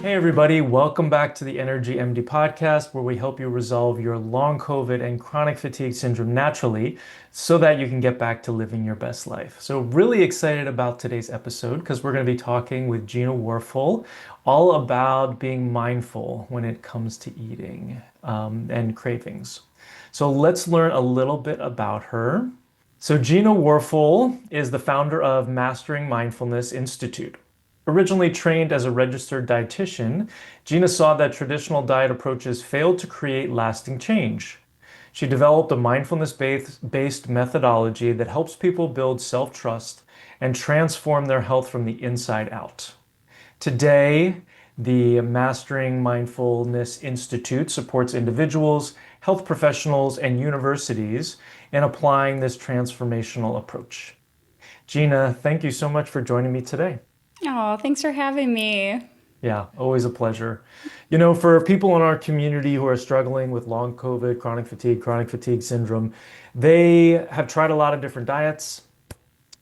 Hey everybody, welcome back to the Energy MD podcast where we help you resolve your long COVID and chronic fatigue syndrome naturally so that you can get back to living your best life. So really excited about today's episode because we're going to be talking with Gina Worful all about being mindful when it comes to eating and cravings. So let's learn a little bit about her. So Gina Worful is the founder of Mastering Mindfulness Institute. Originally trained as a registered dietitian, Gina saw that traditional diet approaches failed to create lasting change. She developed a mindfulness-based methodology that helps people build self-trust and transform their health from the inside out. Today, the Mastering Mindfulness Institute supports individuals, health professionals, and universities in applying this transformational approach. Gina, thank you so much for joining me today. Oh, thanks for having me. Yeah, always a pleasure. For people in our community who are struggling with long COVID, chronic fatigue syndrome, they have tried a lot of different diets.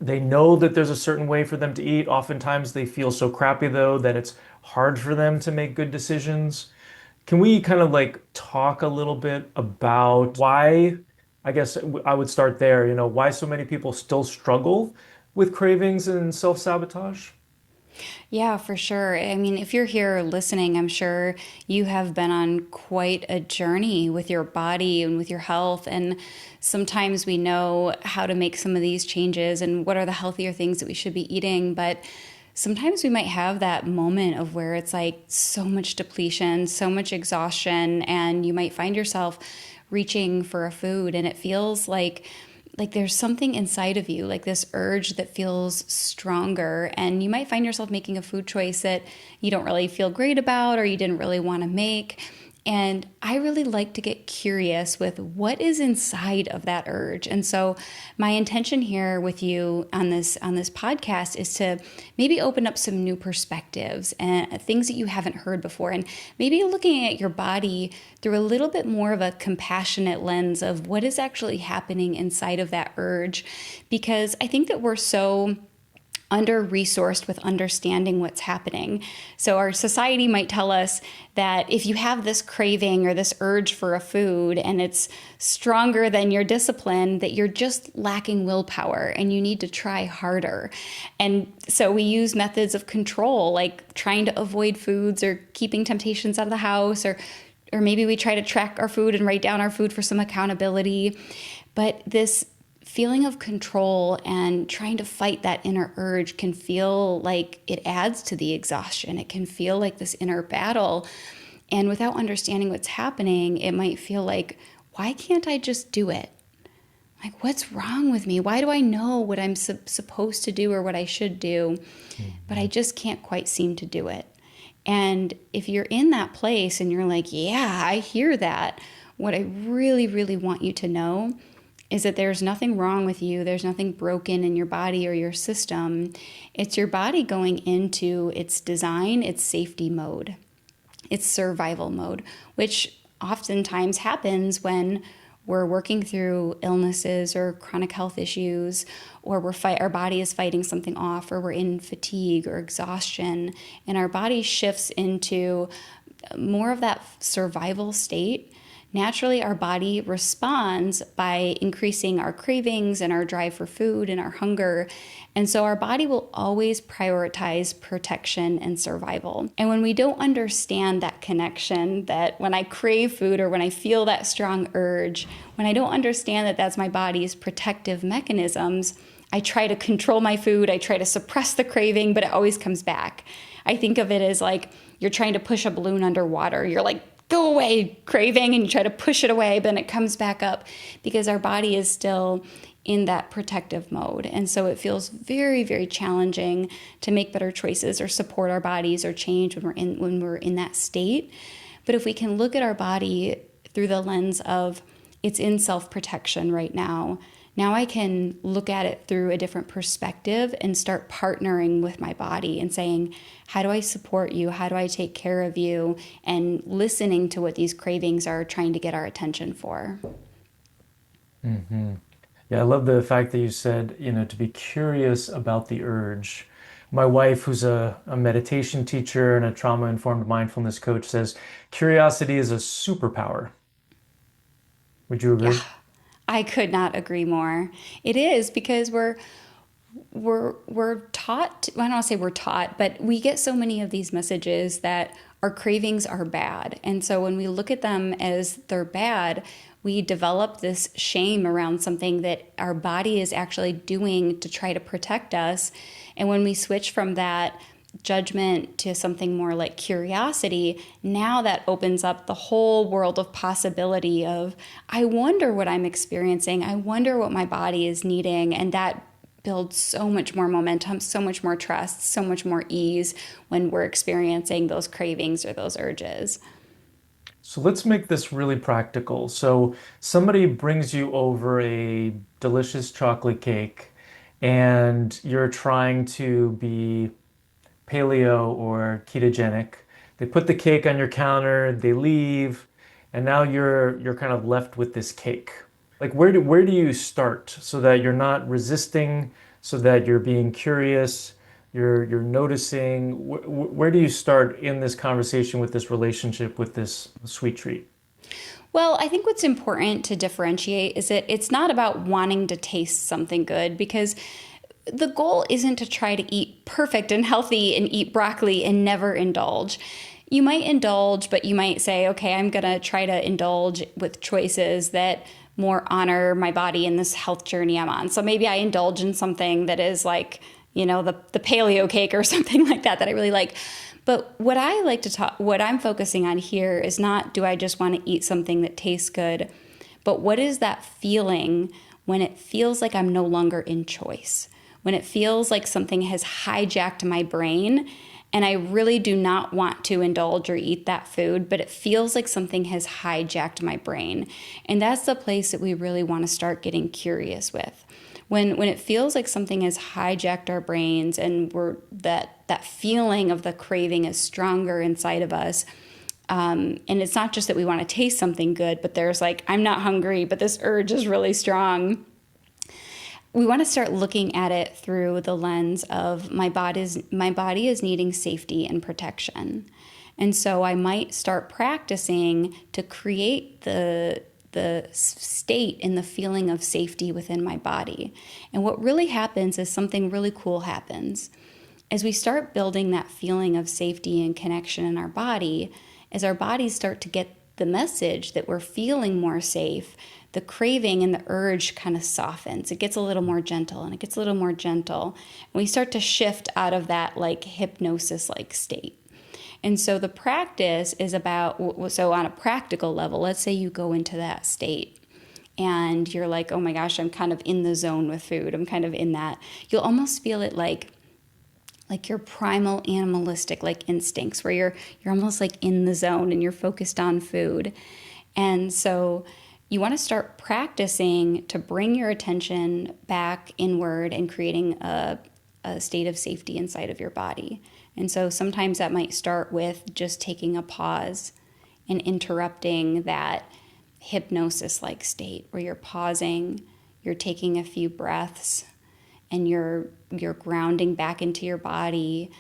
They know that there's a certain way for them to eat. Oftentimes they feel so crappy though that it's hard for them to make good decisions. Can we kind of like talk a little bit about why, I guess I would start there, why so many people still struggle with cravings and self-sabotage? Yeah, for sure. I mean, if you're here listening, I'm sure you have been on quite a journey with your body and with your health. And sometimes we know how to make some of these changes and what are the healthier things that we should be eating. But sometimes we might have that moment of where it's like so much depletion, so much exhaustion, and you might find yourself reaching for a food and it feels like there's something inside of you, like this urge that feels stronger. And you might find yourself making a food choice that you don't really feel great about or you didn't really want to make. And I really like to get curious with what is inside of that urge. And so my intention here with you on this podcast is to maybe open up some new perspectives and things that you haven't heard before, and maybe looking at your body through a little bit more of a compassionate lens of what is actually happening inside of that urge. Because I think that we're so under resourced with understanding what's happening. So, our society might tell us that if you have this craving or this urge for a food and it's stronger than your discipline, that you're just lacking willpower and you need to try harder. And so, we use methods of control like trying to avoid foods or keeping temptations out of the house, or maybe we try to track our food and write down our food for some accountability. But this feeling of control and trying to fight that inner urge can feel like it adds to the exhaustion. It can feel like this inner battle. And without understanding what's happening, it might feel like, why can't I just do it? Like, what's wrong with me? Why do I know what I'm supposed to do or what I should do, but I just can't quite seem to do it? And if you're in that place and you're like, yeah, I hear that, what I really, really want you to know is that there's nothing wrong with you. There's nothing broken in your body or your system. It's your body going into its design, its safety mode, its survival mode, which oftentimes happens when we're working through illnesses or chronic health issues, or our body is fighting something off, or we're in fatigue or exhaustion, and our body shifts into more of that survival state. Naturally, our body responds by increasing our cravings and our drive for food and our hunger. And so our body will always prioritize protection and survival. And when we don't understand that connection, that when I crave food or when I feel that strong urge, when I don't understand that that's my body's protective mechanisms, I try to control my food, I try to suppress the craving, but it always comes back. I think of it as like you're trying to push a balloon underwater. You're like, go away, craving, and you try to push it away, but then it comes back up because our body is still in that protective mode. And so it feels very, very challenging to make better choices or support our bodies or change when we're in that state. But if we can look at our body through the lens of it's in self-protection right now, now I can look at it through a different perspective and start partnering with my body and saying, how do I support you? How do I take care of you? And listening to what these cravings are trying to get our attention for. Yeah, I love the fact that you said, to be curious about the urge. My wife, who's a meditation teacher and a trauma-informed mindfulness coach, says curiosity is a superpower. Would you Yeah, agree? I could not agree more. It is because we're taught, I don't want to say we're taught, but we get so many of these messages that our cravings are bad. And so when we look at them as they're bad, we develop this shame around something that our body is actually doing to try to protect us. And when we switch from that judgment to something more like curiosity, now that opens up the whole world of possibility of, I wonder what I'm experiencing. I wonder what my body is needing. And that builds so much more momentum, so much more trust, so much more ease when we're experiencing those cravings or those urges. So let's make this really practical. So somebody brings you over a delicious chocolate cake and you're trying to be paleo or ketogenic. They put the cake on your counter, they leave, and now you're kind of left with this cake. Like where do you start so that you're not resisting, so that you're being curious, you're noticing. Where do you start in this conversation with this relationship with this sweet treat? Well, I think what's important to differentiate is that it's not about wanting to taste something good, because the goal isn't to try to eat perfect and healthy and eat broccoli and never indulge. You might indulge, but you might say, okay, I'm going to try to indulge with choices that more honor my body in this health journey I'm on. So maybe I indulge in something that is like, the paleo cake or something like that I really like. But what I like to talk, what I'm focusing on here is not, do I just want to eat something that tastes good, but what is that feeling when it feels like I'm no longer in choice? When it feels like something has hijacked my brain and I really do not want to indulge or eat that food, but it feels like something has hijacked my brain. And that's the place that we really want to start getting curious with. When it feels like something has hijacked our brains and that feeling of the craving is stronger inside of us. And it's not just that we want to taste something good, but there's like, I'm not hungry, but this urge is really strong. We want to start looking at it through the lens of my body is needing safety and protection. And so I might start practicing to create the state and the feeling of safety within my body. And what really happens is something really cool happens. As we start building that feeling of safety and connection in our body, as our bodies start to get the message that we're feeling more safe, the craving and the urge kind of softens. It gets a little more gentle and it gets a little more gentle. And we start to shift out of that like hypnosis like state. And so the practice is about, so on a practical level, let's say you go into that state and you're like, oh my gosh, I'm kind of in the zone with food. I'm kind of in that. You'll almost feel it like your primal animalistic like instincts where you're almost like in the zone and you're focused on food. And so you want to start practicing to bring your attention back inward and creating a state of safety inside of your body. And so sometimes that might start with just taking a pause and interrupting that hypnosis like state where you're pausing, you're taking a few breaths, and you're grounding back into your body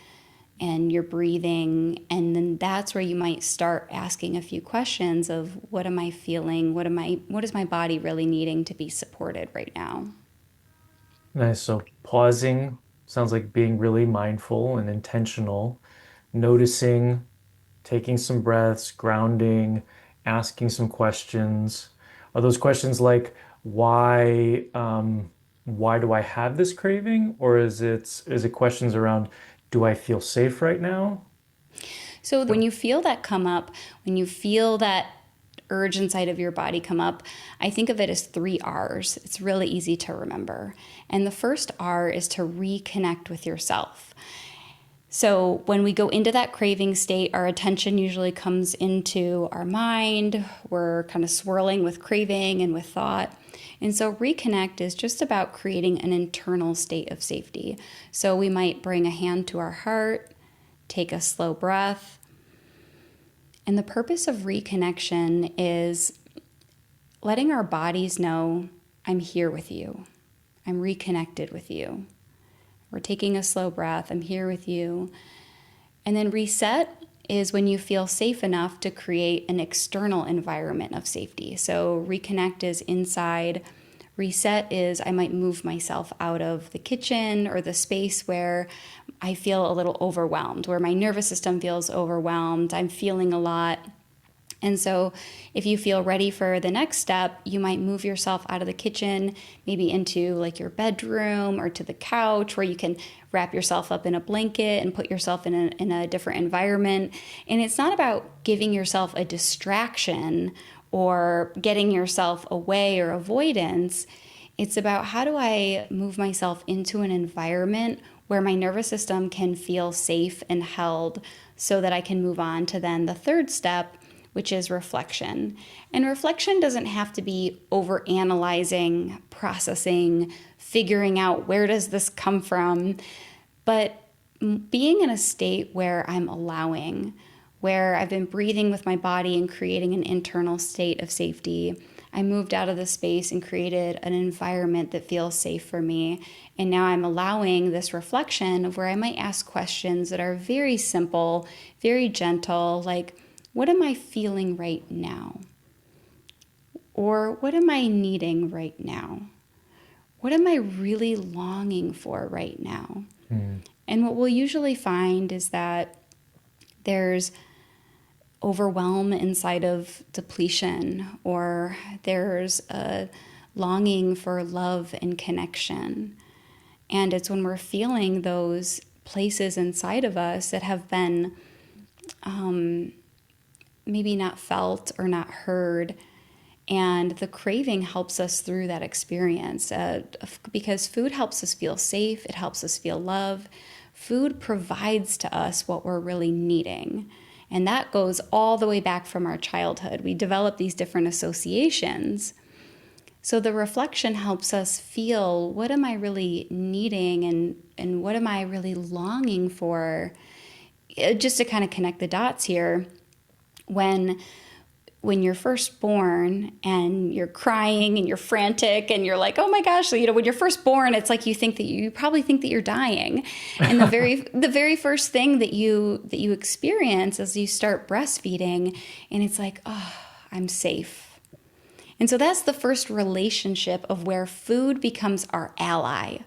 and you're breathing. And then that's where you might start asking a few questions of, what am I feeling? What is my body really needing to be supported right now? Nice. So pausing sounds like being really mindful and intentional, noticing, taking some breaths, grounding, asking some questions. Are those questions like why do I have this craving? Or is it questions around, do I feel safe right now? So when you feel that come up, when you feel that urge inside of your body come up, I think of it as 3 R's. It's really easy to remember. And the first R is to reconnect with yourself. So when we go into that craving state, our attention usually comes into our mind. We're kind of swirling with craving and with thought. And so reconnect is just about creating an internal state of safety. So we might bring a hand to our heart, take a slow breath. And the purpose of reconnection is letting our bodies know, I'm here with you. I'm reconnected with you. or taking a slow breath. I'm here with you. And then reset is when you feel safe enough to create an external environment of safety. So reconnect is inside. Reset is I might move myself out of the kitchen or the space where I feel a little overwhelmed, where my nervous system feels overwhelmed. I'm feeling a lot. And so if you feel ready for the next step, you might move yourself out of the kitchen, maybe into like your bedroom or to the couch where you can wrap yourself up in a blanket and put yourself in a different environment. And it's not about giving yourself a distraction or getting yourself away or avoidance. It's about how do I move myself into an environment where my nervous system can feel safe and held so that I can move on to then the third step, which is reflection. And reflection doesn't have to be over analyzing, processing, figuring out where does this come from, but being in a state where I'm allowing, where I've been breathing with my body and creating an internal state of safety. I moved out of the space and created an environment that feels safe for me. And now I'm allowing this reflection of where I might ask questions that are very simple, very gentle, like, what am I feeling right now? Or what am I needing right now? What am I really longing for right now? And what we'll usually find is that there's overwhelm inside of depletion, or there's a longing for love and connection. And it's when we're feeling those places inside of us that have been maybe not felt or not heard. And the craving helps us through that experience because food helps us feel safe. It helps us feel love. Food provides to us what we're really needing. And that goes all the way back from our childhood. We develop these different associations. So the reflection helps us feel, what am I really needing and what am I really longing for? Just to kind of connect the dots here, when you're first born and you're crying and you're frantic and you're like, oh my gosh, so, when you're first born, it's like you probably think that you're dying. And the very first thing that you experience as you start breastfeeding, and it's like, oh, I'm safe. And so that's the first relationship of where food becomes our ally.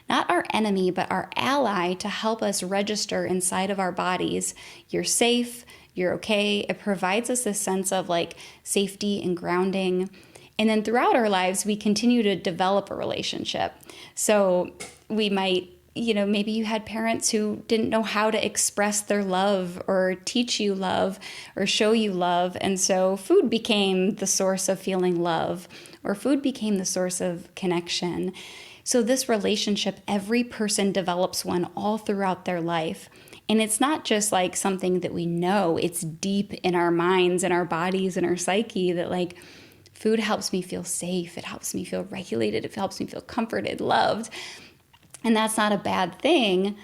Not our enemy, but our ally to help us register inside of our bodies. You're safe. You're okay. It provides us this sense of like safety and grounding. And then throughout our lives, we continue to develop a relationship. So we might, maybe you had parents who didn't know how to express their love or teach you love or show you love. And so food became the source of feeling love, or food became the source of connection. So this relationship, every person develops one all throughout their life. And it's not just like something that we know, it's deep in our minds and our bodies and our psyche that like food helps me feel safe. It helps me feel regulated. It helps me feel comforted, loved. And that's not a bad thing.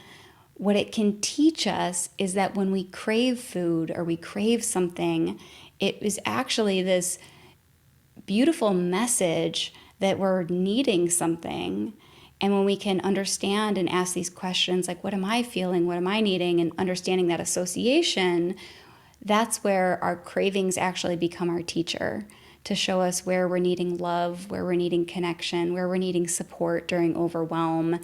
What it can teach us is that when we crave food or we crave something, it is actually this beautiful message that we're needing something. And when we can understand and ask these questions, like, what am I feeling? What am I needing? And understanding that association, that's where our cravings actually become our teacher to show us where we're needing love, where we're needing connection, where we're needing support during overwhelm.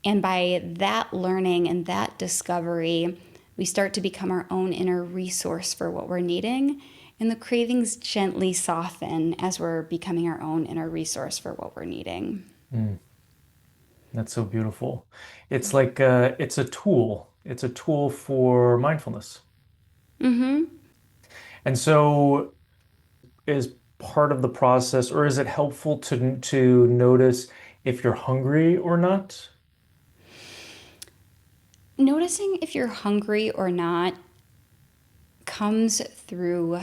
And by that learning and that discovery, we start to become our own inner resource for what we're needing. And the cravings gently soften as we're becoming our own inner resource for what we're needing. That's so beautiful. It's like it's a tool. It's a tool for mindfulness. And so is part of the process, or is it helpful to notice if you're hungry or not? Noticing if you're hungry or not comes through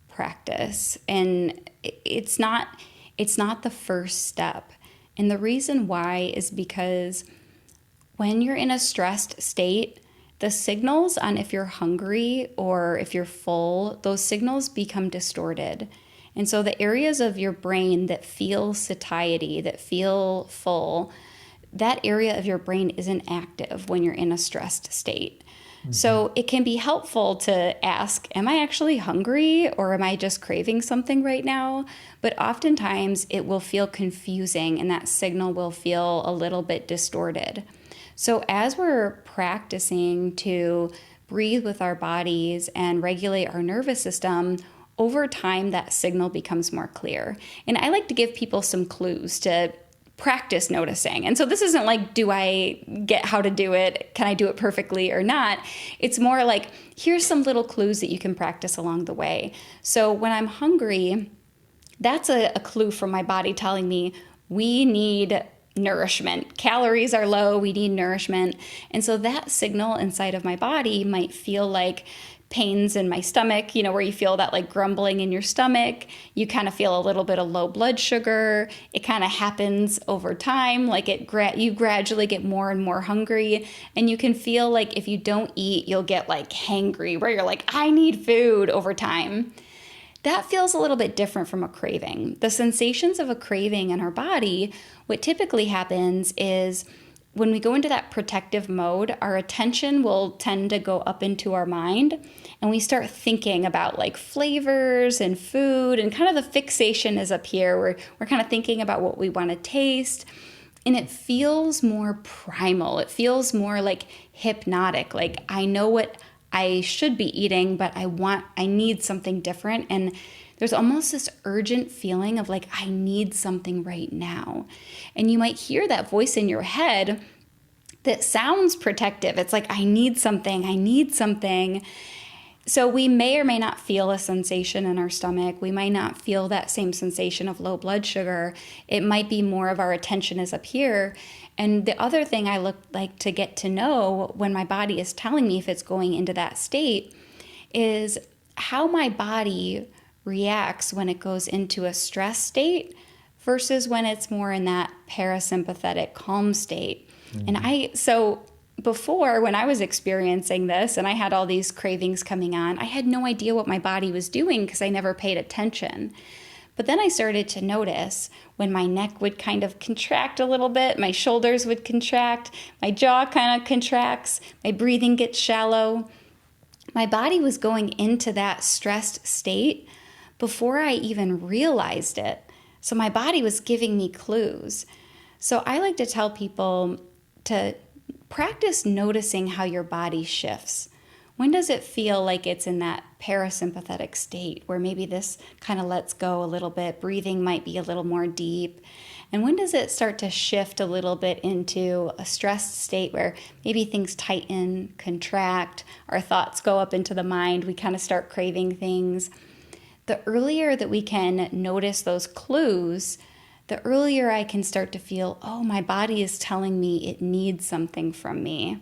practice, and it's not the first step. And the reason why is because when you're in a stressed state, the signals on if you're hungry or if you're full, those signals become distorted. And so the areas of your brain that feel satiety, that feel full, that area of your brain isn't active when you're in a stressed state. So it can be helpful to ask, am I actually hungry or am I just craving something right now? But oftentimes it will feel confusing and that signal will feel a little bit distorted. So as we're practicing to breathe with our bodies and regulate our nervous system, over time that signal becomes more clear. And I like to give people some clues to practice noticing. And so this isn't like, do I get how to do it? Can I do it perfectly or not? It's more like, here's some little clues that you can practice along the way. So when I'm hungry, that's a clue from my body telling me we need nourishment. Calories are low, we need nourishment. And so that signal inside of my body might feel like pains in my stomach, where you feel that like grumbling in your stomach. You kind of feel a little bit of low blood sugar. It kind of happens over time. Like you gradually get more and more hungry. And you can feel like if you don't eat, you'll get like hangry, where you're like, I need food over time. That feels a little bit different from a craving. The sensations of a craving in our body, what typically happens is when we go into that protective mode, our attention will tend to go up into our mind and we start thinking about like flavors and food, and kind of the fixation is up here where we're kind of thinking about what we want to taste. And it feels more primal. It feels more like hypnotic. Like I know what I should be eating, but I need something different. And there's almost this urgent feeling of like, I need something right now. And you might hear that voice in your head that sounds protective. It's like, I need something, I need something. So we may or may not feel a sensation in our stomach. We might not feel that same sensation of low blood sugar. It might be more of our attention is up here. And the other thing I like to get to know when my body is telling me if it's going into that state is how my body reacts when it goes into a stress state versus when it's more in that parasympathetic calm state. So before, when I was experiencing this and I had all these cravings coming on, I had no idea what my body was doing because I never paid attention. But then I started to notice when my neck would kind of contract a little bit, my shoulders would contract, my jaw kind of contracts, my breathing gets shallow. My body was going into that stressed state before I even realized it. So my body was giving me clues. So I like to tell people to practice noticing how your body shifts. When does it feel like it's in that parasympathetic state where maybe this kind of lets go a little bit, breathing might be a little more deep? And when does it start to shift a little bit into a stressed state where maybe things tighten, contract, our thoughts go up into the mind, we kind of start craving things? The earlier that we can notice those clues, the earlier I can start to feel, oh, my body is telling me it needs something from me.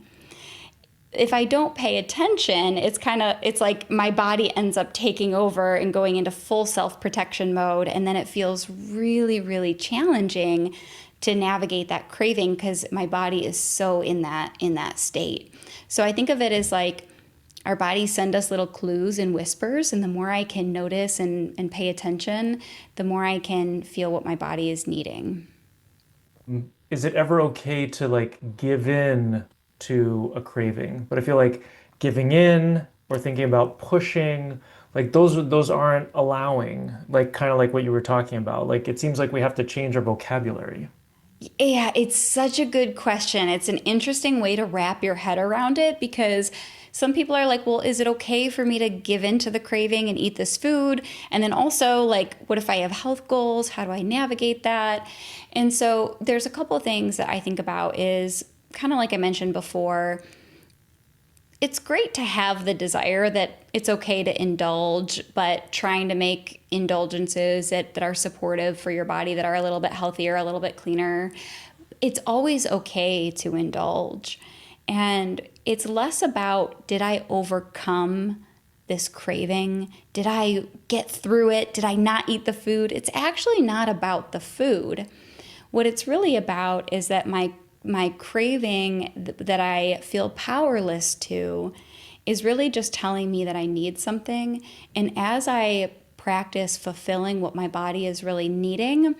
If I don't pay attention, it's like my body ends up taking over and going into full self-protection mode. And then it feels really, really challenging to navigate that craving because my body is so in that state. So I think of it as like our bodies send us little clues and whispers. And the more I can notice and pay attention, the more I can feel what my body is needing. Is it ever okay to like give in to a craving? But I feel like giving in or thinking about pushing, like those aren't allowing, like kind of like what you were talking about. Like it seems like we have to change our vocabulary. Yeah, it's such a good question. It's an interesting way to wrap your head around it because some people are like, well, is it okay for me to give in to the craving and eat this food? And then also, like, what if I have health goals? How do I navigate that? And so there's a couple of things that I think about is kind of like I mentioned before, it's great to have the desire that it's okay to indulge, but trying to make indulgences that are supportive for your body, that are a little bit healthier, a little bit cleaner. It's always okay to indulge. And it's less about, did I overcome this craving? Did I get through it? Did I not eat the food? It's actually not about the food. What it's really about is that my craving that I feel powerless to is really just telling me that I need something. And as I practice fulfilling what my body is really needing,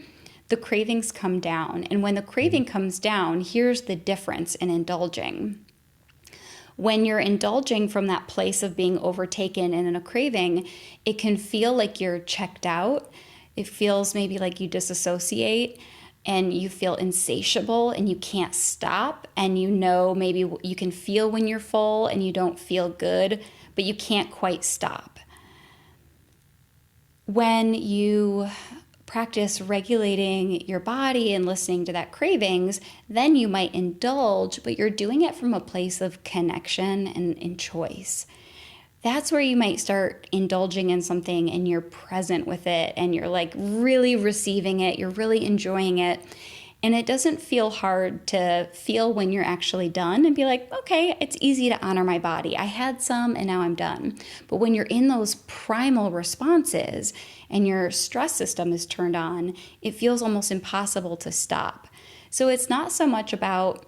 the cravings come down. And when the craving comes down, here's the difference in indulging. When you're indulging from that place of being overtaken and in a craving, it can feel like you're checked out. It feels maybe like you disassociate and you feel insatiable and you can't stop. And you know, maybe you can feel when you're full and you don't feel good, but you can't quite stop. When you practice regulating your body and listening to that cravings, then you might indulge, but you're doing it from a place of connection and choice. That's where you might start indulging in something and you're present with it and you're like really receiving it, you're really enjoying it. And it doesn't feel hard to feel when you're actually done and be like, okay, it's easy to honor my body. I had some and now I'm done. But when you're in those primal responses and your stress system is turned on, it feels almost impossible to stop. So it's not so much about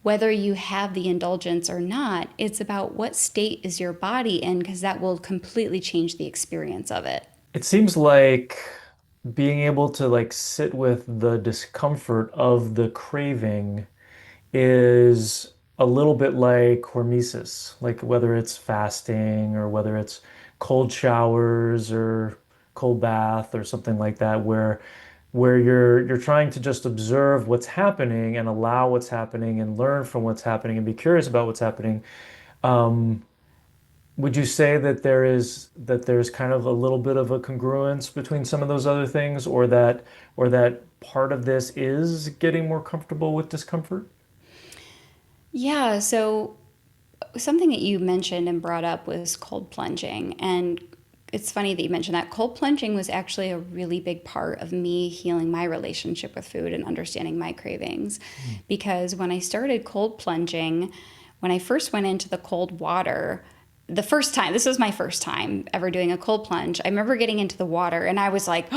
whether you have the indulgence or not, it's about what state is your body in, because that will completely change the experience of it. It seems like being able to like sit with the discomfort of the craving is a little bit like hormesis, like whether it's fasting or whether it's cold showers or cold bath or something like that, where you're trying to just observe what's happening and allow what's happening and learn from what's happening and be curious about what's happening. Um, would you say that there's kind of a little bit of a congruence between some of those other things, or that part of this is getting more comfortable with discomfort? Yeah, so something that you mentioned and brought up was cold plunging. And it's funny that you mentioned that. Cold plunging was actually a really big part of me healing my relationship with food and understanding my cravings. Because when I started cold plunging, when I first went into the cold water, the first time, this was my first time ever doing a cold plunge. I remember getting into the water and I was like,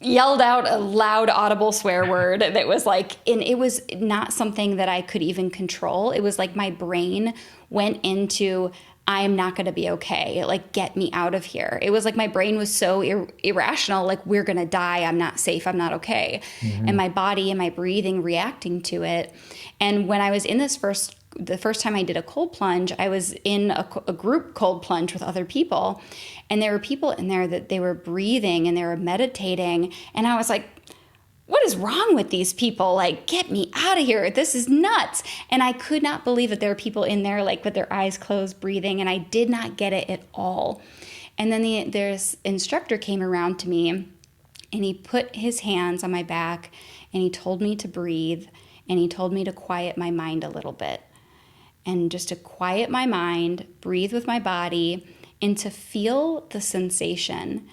yelled out a loud audible swear word that was like, and it was not something that I could even control. It was like my brain went into, I am not going to be okay. Like, get me out of here. It was like my brain was so irrational, like, we're going to die. I'm not safe. I'm not okay. And my body and my breathing reacting to it. And when I was in the first time I did a cold plunge, I was in a group cold plunge with other people. And there were people in there that they were breathing and they were meditating. And I was like, what is wrong with these people? Like, get me out of here. This is nuts. And I could not believe that there were people in there like with their eyes closed breathing. And I did not get it at all. And then this instructor came around to me and he put his hands on my back and he told me to breathe and he told me to quiet my mind a little bit. And just to quiet my mind, breathe with my body, and to feel the sensation.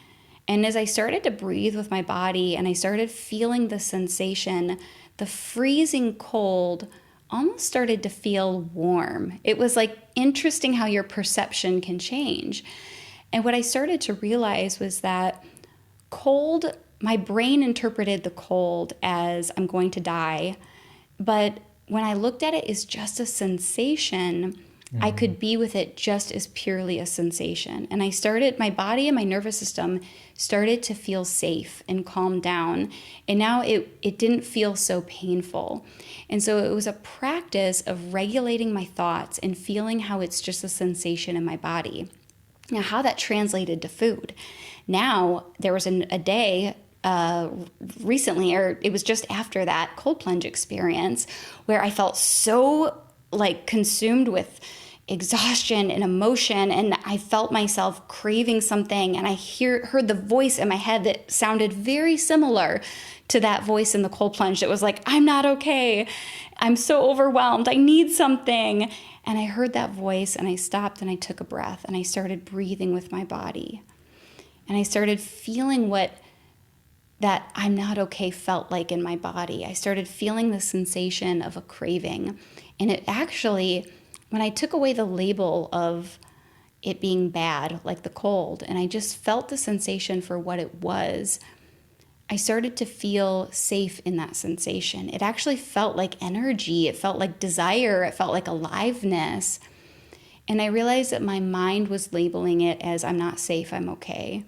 And as I started to breathe with my body and I started feeling the sensation, the freezing cold almost started to feel warm. It was like interesting how your perception can change. And what I started to realize was that cold, my brain interpreted the cold as I'm going to die, but when I looked at it as just a sensation, I could be with it just as purely a sensation. And my body and my nervous system started to feel safe and calm down. And now it didn't feel so painful. And so it was a practice of regulating my thoughts and feeling how it's just a sensation in my body. Now, how that translated to food. Now, there was a day recently, or it was just after that cold plunge experience, where I felt so like consumed with exhaustion and emotion, and I felt myself craving something, and I heard the voice in my head that sounded very similar to that voice in the cold plunge that was like, I'm not okay, I'm so overwhelmed, I need something. And I heard that voice and I stopped and I took a breath and I started breathing with my body, and I started feeling what that I'm not okay felt like in my body. I started feeling the sensation of a craving. And it actually, when I took away the label of it being bad, like the cold, and I just felt the sensation for what it was, I started to feel safe in that sensation. It actually felt like energy. It felt like desire. It felt like aliveness. And I realized that my mind was labeling it as I'm not safe, I'm okay.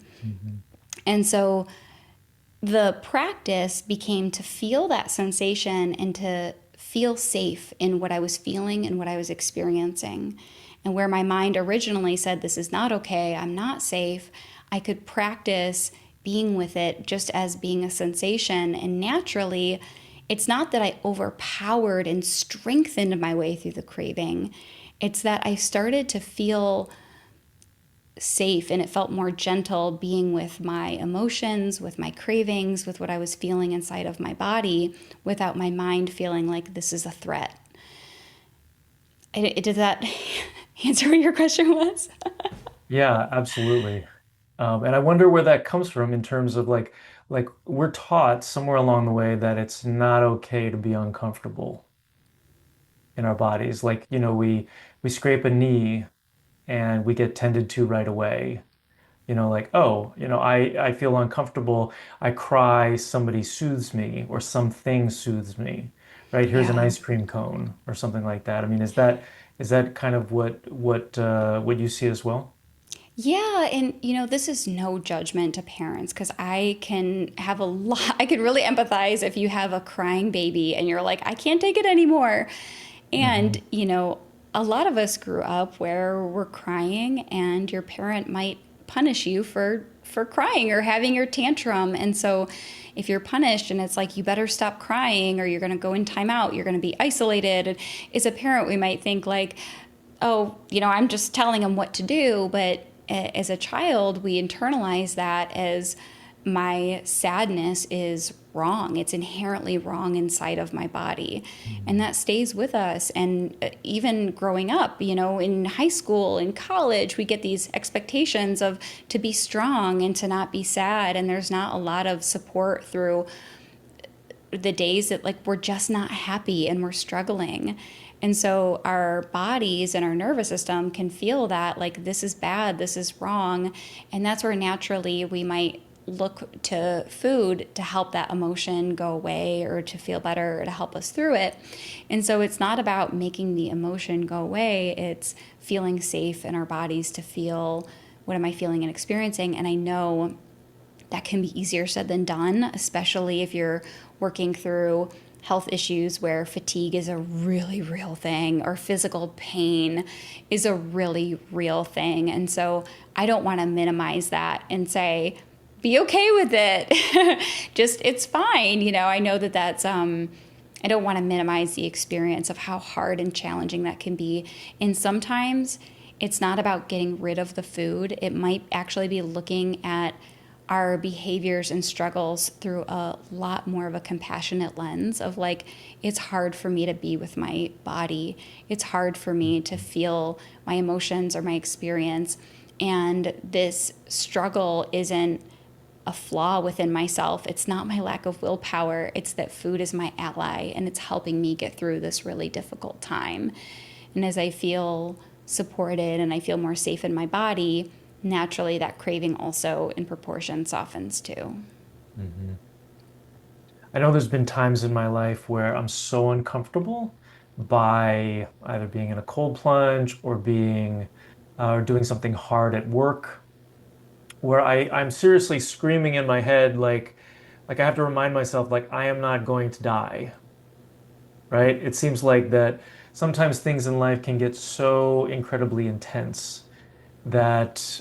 And so the practice became to feel that sensation and to feel safe in what I was feeling and what I was experiencing. And where my mind originally said, this is not okay, I'm not safe, I could practice being with it just as being a sensation. And naturally, it's not that I overpowered and strengthened my way through the craving. It's that I started to feel safe and it felt more gentle being with my emotions, with my cravings, with what I was feeling inside of my body without my mind feeling like this is a threat. Did that answer what your question was? Yeah, absolutely. And I wonder where that comes from in terms of like we're taught somewhere along the way that it's not okay to be uncomfortable in our bodies. Like, we scrape a knee and we get tended to right away. Like, oh, I feel uncomfortable. I cry, somebody soothes me, or something soothes me, right? Here's an Yeah. ice cream cone or something like that. I mean, is that kind of what you see as well? Yeah, and this is no judgment to parents because I can have a lot, I can really empathize if you have a crying baby and you're like, I can't take it anymore. Hmm. And, a lot of us grew up where we're crying and your parent might punish you for crying or having your tantrum. And so if you're punished and it's like you better stop crying or you're going to go in timeout, you're going to be isolated. And as a parent, we might think like, oh, I'm just telling them what to do. But as a child, we internalize that as my sadness is wrong. It's inherently wrong inside of my body. And that stays with us. And even growing up, in high school, in college, we get these expectations of to be strong and to not be sad. And there's not a lot of support through the days that like we're just not happy and we're struggling. And so our bodies and our nervous system can feel that like this is bad, this is wrong. And that's where naturally we might look to food to help that emotion go away or to feel better or to help us through it. And so it's not about making the emotion go away, it's feeling safe in our bodies to feel what am I feeling and experiencing. And I know that can be easier said than done, especially if you're working through health issues where fatigue is a really real thing or physical pain is a really real thing. And so I don't want to minimize that and say, be okay with it. Just, it's fine. I know that I don't want to minimize the experience of how hard and challenging that can be. And sometimes it's not about getting rid of the food, it might actually be looking at our behaviors and struggles through a lot more of a compassionate lens of like, it's hard for me to be with my body. It's hard for me to feel my emotions or my experience. And this struggle isn't a flaw within myself. It's not my lack of willpower. It's that food is my ally and it's helping me get through this really difficult time. And as I feel supported and I feel more safe in my body, naturally that craving also in proportion softens too. Hmm. I know there's been times in my life where I'm so uncomfortable by either being in a cold plunge or being or doing something hard at work where I'm seriously screaming in my head like I have to remind myself like I am not going to die, right? It seems like that sometimes things in life can get so incredibly intense that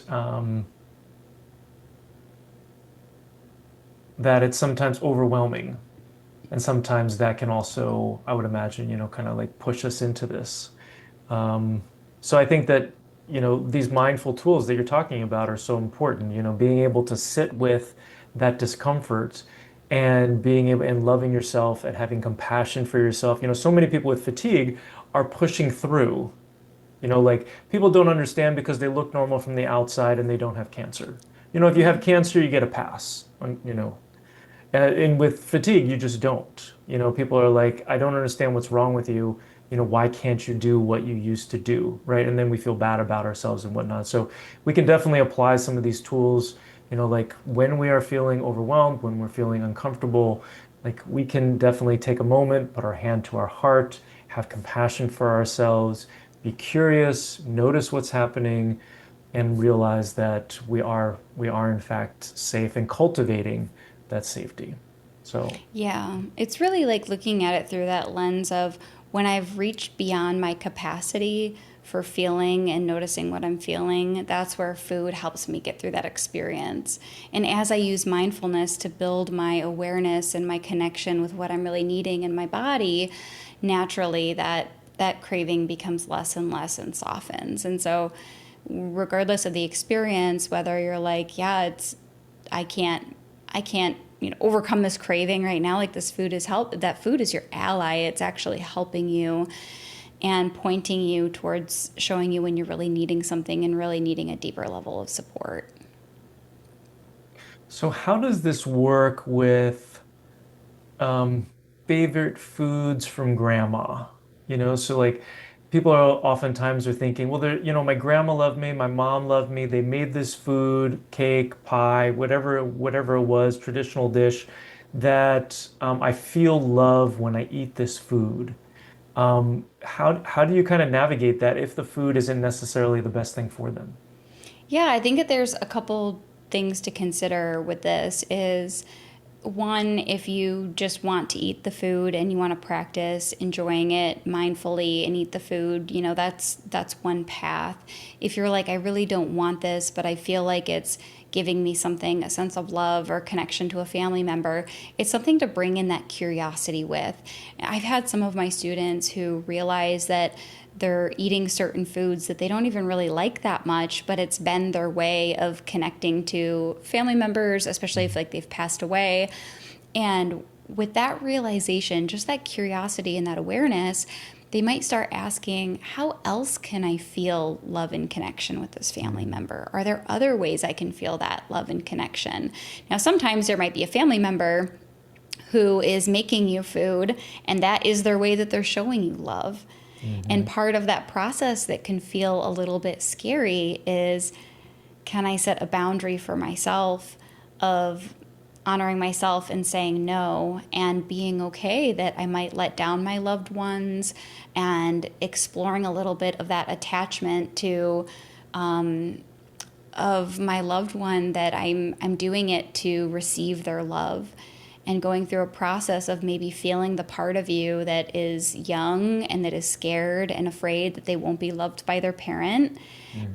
it's sometimes overwhelming. And sometimes that can also, I would imagine, kind of like push us into this. Um, so I think that, these mindful tools that you're talking about are so important, being able to sit with that discomfort and being able and loving yourself and having compassion for yourself. So many people with fatigue are pushing through, like people don't understand because they look normal from the outside and they don't have cancer. If you have cancer, you get a pass, and with fatigue, you just don't. People are like, I don't understand what's wrong with you. Why can't you do what you used to do, right? And then we feel bad about ourselves and whatnot. So we can definitely apply some of these tools, like when we are feeling overwhelmed, when we're feeling uncomfortable, like we can definitely take a moment, put our hand to our heart, have compassion for ourselves, be curious, notice what's happening, and realize that we are in fact safe and cultivating that safety. So, Yeah, it's really like looking at it through that lens of when I've reached beyond my capacity for feeling and noticing what I'm feeling, that's where food helps me get through that experience. And as I use mindfulness to build my awareness and my connection with what I'm really needing in my body, naturally that craving becomes less and less and softens. And so regardless of the experience, whether you're like, yeah, it's I can't overcome this craving right now, like this food is help that food is your ally. It's actually helping you and pointing you towards showing you when you're really needing something and really needing a deeper level of support. so how does this work with um, favorite foods from grandma? So like people are oftentimes are thinking, well, my grandma loved me, my mom loved me, they made this food, cake, pie, whatever it was, traditional dish that I feel love when I eat this food. How do you kind of navigate that if the food isn't necessarily the best thing for them? Yeah, I think that there's a couple things to consider with this is one, if you just want to eat the food and you want to practice enjoying it mindfully and eat the food, that's one path. If you're like, I really don't want this, but I feel like it's giving me something, a sense of love or connection to a family member, it's something to bring in that curiosity with. I've had some of my students who realize that they're eating certain foods that they don't even really like that much, but it's been their way of connecting to family members, especially if like they've passed away. And with that realization, just that curiosity and that awareness, they might start asking, how else can I feel love and connection with this family member? Are there other ways I can feel that love and connection? Now, sometimes there might be a family member who is making you food, and that is their way that they're showing you love. And Hmm. part of that process that can feel a little bit scary is, can I set a boundary for myself of honoring myself and saying no and being okay that I might let down my loved ones and exploring a little bit of that attachment to of my loved one, that I'm doing it to receive their love, and going through a process of maybe feeling the part of you that is young and that is scared and afraid that they won't be loved by their parent,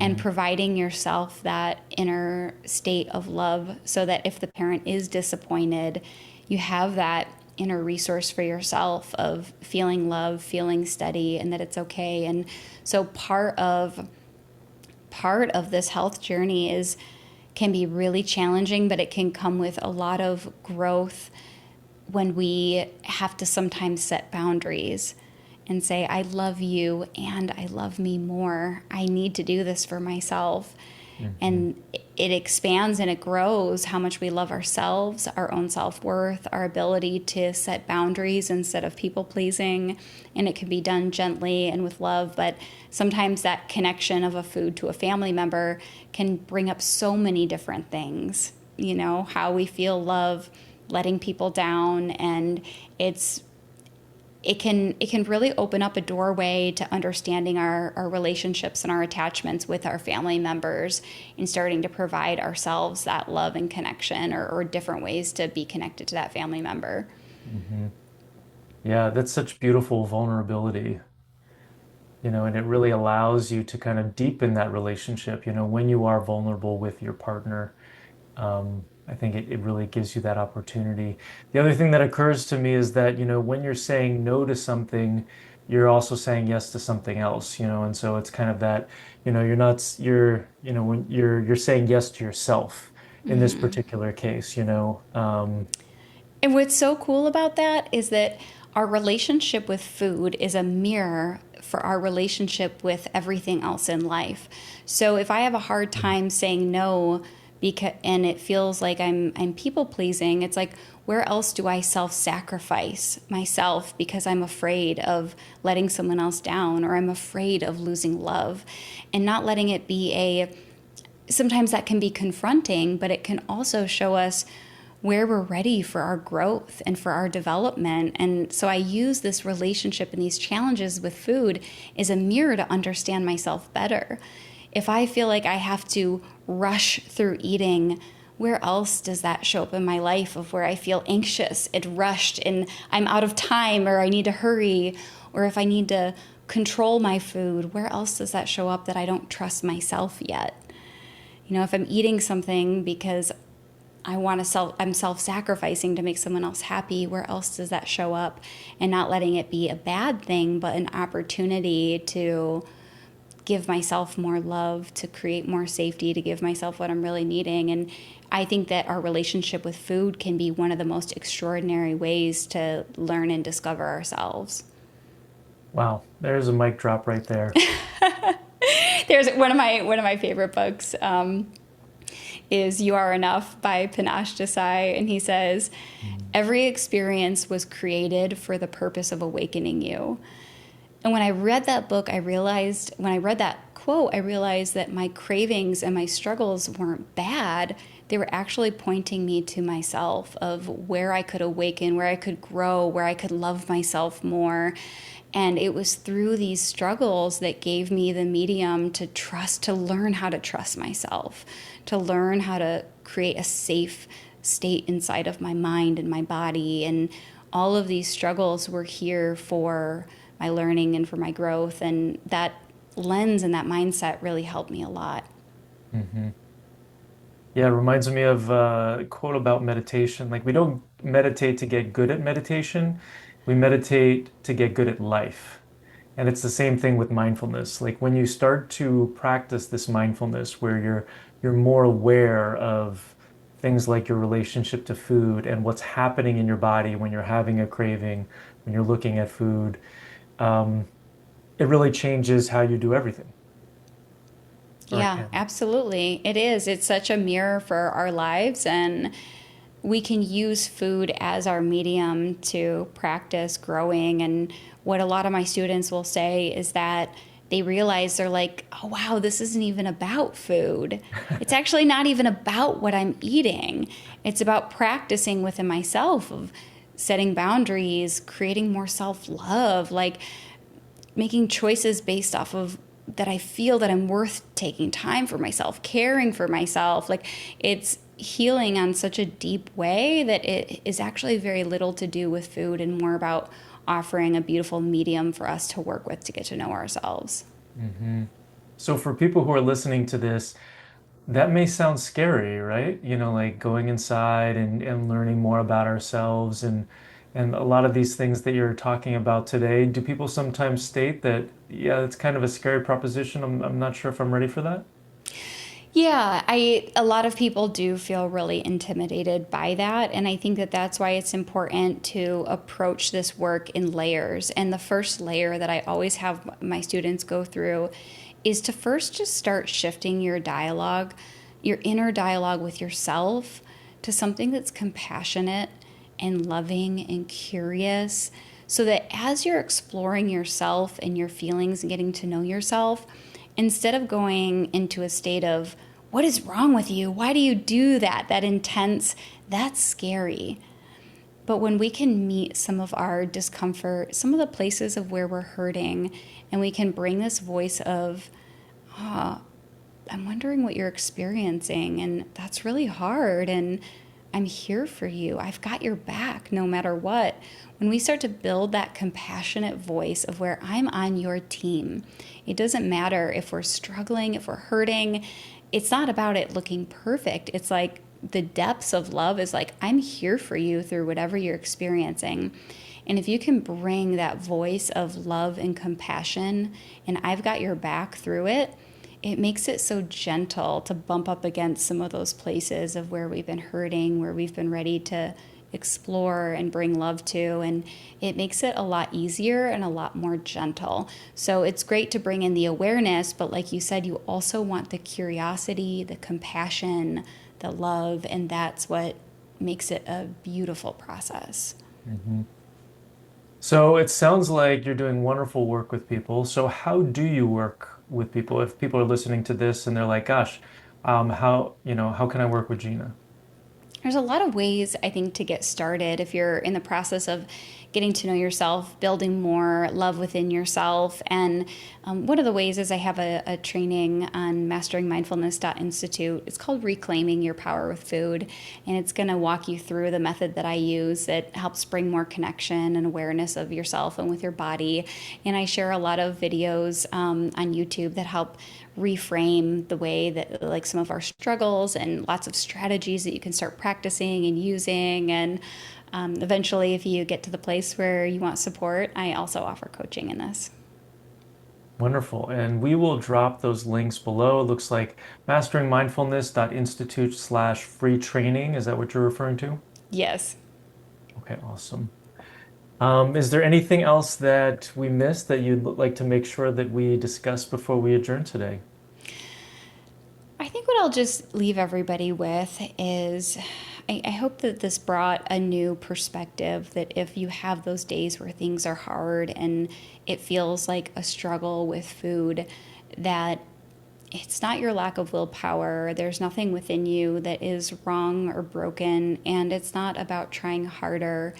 and Hmm. providing yourself that inner state of love so that if the parent is disappointed, you have that inner resource for yourself of feeling love, feeling steady, and that it's okay. And so part of this health journey is can be really challenging, but it can come with a lot of growth when we have to sometimes set boundaries and say, I love you and I love me more. I need to do this for myself. Hmm. And it expands and it grows how much we love ourselves, our own self-worth, our ability to set boundaries instead of people pleasing. And it can be done gently and with love, but sometimes that connection of a food to a family member can bring up so many different things, how we feel love letting people down. And it's it can really open up a doorway to understanding our relationships and our attachments with our family members, and starting to provide ourselves that love and connection, or different ways to be connected to that family member. Hmm. Yeah, that's such beautiful vulnerability, and it really allows you to kind of deepen that relationship, when you are vulnerable with your partner. I think it really gives you that opportunity. The other thing that occurs to me is that, when you're saying no to something, you're also saying yes to something else, and so it's kind of that, you're not, when you're saying yes to yourself in this particular case, And what's so cool about that is that our relationship with food is a mirror for our relationship with everything else in life. So if I have a hard time saying no, and it feels like I'm people pleasing, it's like, where else do I self-sacrifice myself because I'm afraid of letting someone else down, or I'm afraid of losing love, and not letting it be a sometimes that can be confronting, but it can also show us where we're ready for our growth and for our development. And so I use this relationship and these challenges with food as a mirror to understand myself better. If I feel like I have to rush through eating where else does that show up in my life of where I feel anxious and rushed and I'm out of time or I need to hurry, or if I need to control my food, where else does that show up that I don't trust myself yet? You know, if I'm eating something because I'm self-sacrificing to make someone else happy, where else does that show up? And not letting it be a bad thing, but an opportunity to give myself more love, to create more safety, to give myself what I'm really needing. And I think that our relationship with food can be one of the most extraordinary ways to learn and discover ourselves. Wow, there's a mic drop right there. There's one of my favorite books is "You Are Enough" by Panache Desai, and he says, "Every experience was created for the purpose of awakening you." And when I read that book, when I read that quote, I realized that my cravings and my struggles weren't bad. They were actually pointing me to myself, of where I could awaken, where I could grow, where I could love myself more. And it was through these struggles that gave me the medium to trust, to learn how to trust myself, to learn how to create a safe state inside of my mind and my body. And all of these struggles were here for my learning and for my growth. And that lens and that mindset really helped me a lot. Hmm. Yeah, it reminds me of a quote about meditation. Like, we don't meditate to get good at meditation, we meditate to get good at life. And it's the same thing with mindfulness. Like, when you start to practice this mindfulness where you're more aware of things like your relationship to food and what's happening in your body when you're having a craving, when you're looking at food, um, it really changes how you do everything. Or it Yeah, can. absolutely. It is. It's such a mirror for our lives, and we can use food as our medium to practice growing. And what a lot of my students will say is that they realize, they're like, oh, wow, this isn't even about food. It's actually not even about what I'm eating. It's about practicing within myself of setting boundaries, creating more self love, like making choices based off of that I feel that I'm worth taking time for myself, caring for myself. Like, it's healing on such a deep way that it is actually very little to do with food and more about offering a beautiful medium for us to work with to get to know ourselves. Hmm. So for people who are listening to this, that may sound scary, right? You know, like going inside and learning more about ourselves and a lot of these things that you're talking about today. Do people sometimes state that, yeah, it's kind of a scary proposition. I'm not sure if I'm ready for that. Yeah, a lot of people do feel really intimidated by that, and I think that that's why it's important to approach this work in layers. And the first layer that I always have my students go through is to first just start shifting your dialogue, your inner dialogue with yourself, to something that's compassionate and loving and curious, so that as you're exploring yourself and your feelings and getting to know yourself, instead of going into a state of, what is wrong with you? Why do you do that? That intense, that's scary. But when we can meet some of our discomfort, some of the places of where we're hurting, and we can bring this voice of, ah, I'm wondering what you're experiencing, and that's really hard, and I'm here for you. I've got your back no matter what. When we start to build that compassionate voice of where I'm on your team, it doesn't matter if we're struggling, if we're hurting. It's not about it looking perfect. It's like the depths of love is like, I'm here for you through whatever you're experiencing. And if you can bring that voice of love and compassion, and I've got your back through it, it makes it so gentle to bump up against some of those places of where we've been hurting, where we've been ready to explore and bring love to. And it makes it a lot easier and a lot more gentle. So it's great to bring in the awareness, but like you said, you also want the curiosity, the compassion, the love, and that's what makes it a beautiful process. Hmm. So it sounds like you're doing wonderful work with people. So how do you work with people? If people are listening to this and they're like, gosh, how can I work with Gina? There's a lot of ways, I think, to get started if you're in the process of getting to know yourself, building more love within yourself. And one of the ways is I have a training on Mastering Mindfulness Institute. It's called Reclaiming Your Power with Food. And it's going to walk you through the method that I use that helps bring more connection and awareness of yourself and with your body. And I share a lot of videos on YouTube that help reframe the way that, like, some of our struggles, and lots of strategies that you can start practicing and using. And eventually, if you get to the place where you want support, I also offer coaching in this. Wonderful. And we will drop those links below. It looks like masteringmindfulness.institute/free training. Is that what you're referring to? Yes. Okay, awesome. Is there anything else that we missed that you'd like to make sure that we discuss before we adjourn today? I think what I'll just leave everybody with is I hope that this brought a new perspective, that if you have those days where things are hard and it feels like a struggle with food, that it's not your lack of willpower. There's nothing within you that is wrong or broken, and it's not about trying harder,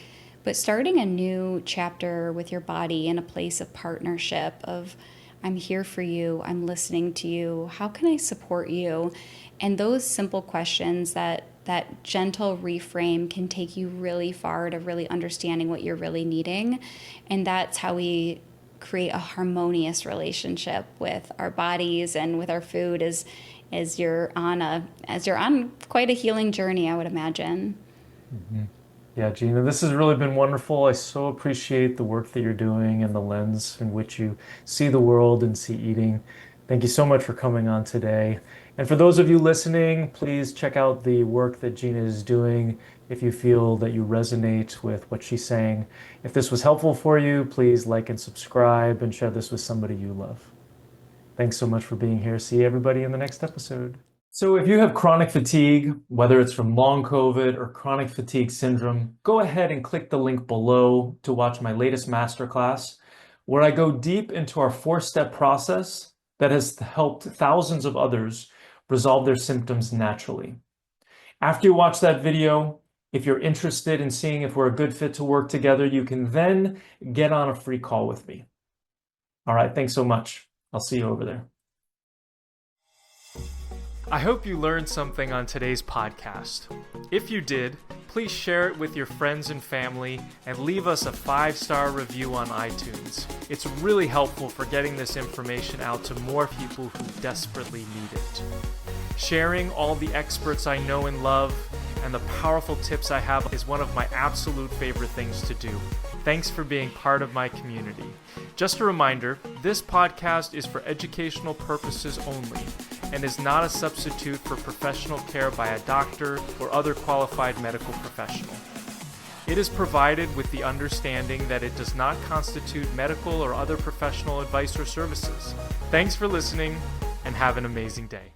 but starting a new chapter with your body in a place of partnership of, I'm here for you, I'm listening to you, how can I support you? And those simple questions, that gentle reframe, can take you really far to really understanding what you're really needing. And that's how we create a harmonious relationship with our bodies and with our food as you're on quite a healing journey, I would imagine. Mhm. Yeah, Gina, this has really been wonderful. I so appreciate the work that you're doing and the lens in which you see the world and see eating. Thank you so much for coming on today. And for those of you listening, please check out the work that Gina is doing if you feel that you resonate with what she's saying. If this was helpful for you, please like and subscribe and share this with somebody you love. Thanks so much for being here. See everybody in the next episode. So if you have chronic fatigue, whether it's from long COVID or chronic fatigue syndrome, go ahead and click the link below to watch my latest masterclass, where I go deep into our 4-step process that has helped thousands of others resolve their symptoms naturally. After you watch that video, if you're interested in seeing if we're a good fit to work together, you can then get on a free call with me. All right, thanks so much. I'll see you over there. I hope you learned something on today's podcast. If you did, please share it with your friends and family and leave us a 5-star review on iTunes. It's really helpful for getting this information out to more people who desperately need it. Sharing all the experts I know and love and the powerful tips I have is one of my absolute favorite things to do. Thanks for being part of my community. Just a reminder, this podcast is for educational purposes only and is not a substitute for professional care by a doctor or other qualified medical professional. It is provided with the understanding that it does not constitute medical or other professional advice or services. Thanks for listening, and have an amazing day.